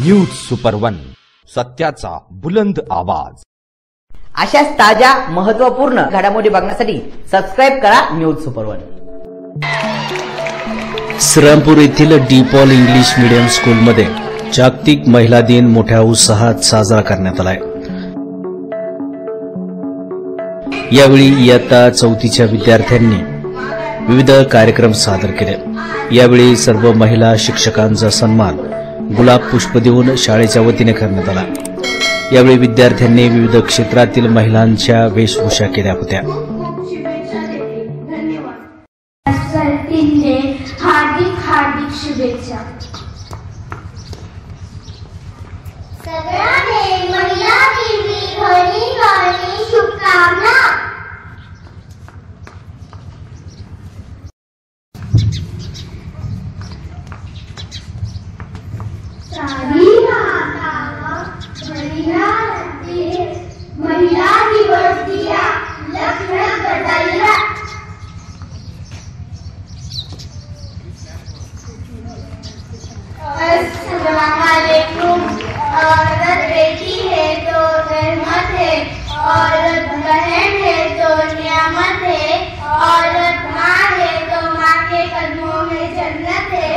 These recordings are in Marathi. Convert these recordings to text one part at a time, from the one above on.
न्यूज सुपर वन, सत्याचा बुलंद आवाज। अशाच ताज्या महत्त्वपूर्ण घडामोडी बघण्यासाठी सबस्क्राइब करा न्यूज सुपर वन। श्रीरामपूर येथील डीपॉल इंग्लिश मीडियम स्कूलमध्ये जागतिक महिला दिन मोठ्या उत्साहात साजरा करण्यात आला। यावेळी इयत्ता 4थीच्या विद्यार्थ्यांनी विविध कार्यक्रम सादर केले। यावेळी सर्व महिला शिक्षकांचा सन्मान गुलाब पुष्प देऊन शाळेच्या वतीने करण्यात आला। यावेळी विद्यार्थ्यांनी विविध क्षेत्रातील महिलांच्या वेशभूषा केल्या होत्या। हार्दिक हार्दिक शुभेच्छा। सगळ्यांना महिला दिनी घणी घणी शुभकामना। महिला दिवस दिया लक्ष्मण बताइया। अस्सलामुअलैकुम। औरत बेटी है तो रहमत है, औरत बहन है तो नियामत है, औरत माँ है तो माँ के कदमों में जन्नत है।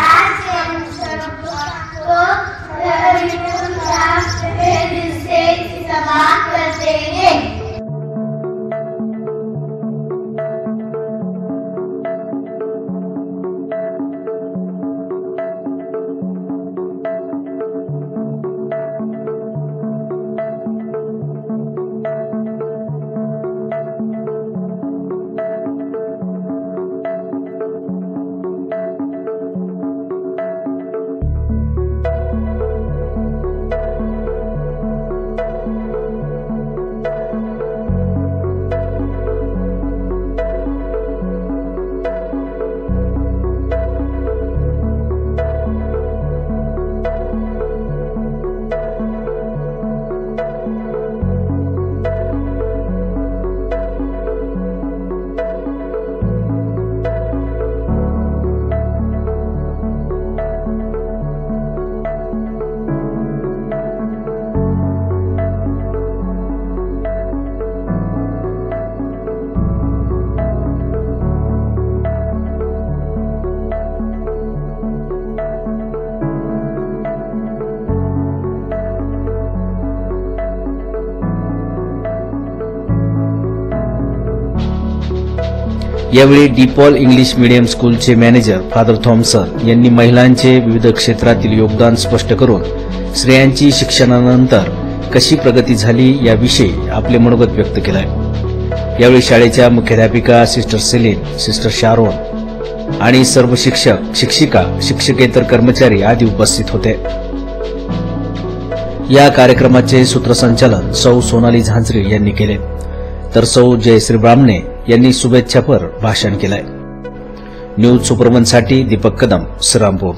आज से हम सबको दिल से समाप्त करते हैं। यावेळी डीपॉल इंग्लिश मीडियम स्कूलचे मॅनेजर फादर थॉमसन यांनी महिलांचे विविध क्षेत्रातील योगदान स्पष्ट करून स्त्रियांची शिक्षणानंतर कशी प्रगती झाली याविषयी आपले मनोगत व्यक्त केले। यावेळी शाळेच्या मुख्याध्यापिका सिस्टर सेलिन, सिस्टर शारोन आणि सर्व शिक्षक, शिक्षिका, शिक्षकेतर कर्मचारी आदी उपस्थित होते। या कार्यक्रमाचे सूत्रसंचालन सौ सोनाली झांझरे यांनी केले, तर सौ जयश्री ब्राह्मणे यांनी शुभेच्छापर भाषण केले। न्यूज सुपर वन साठी दीपक कदम, श्रीरामपूर।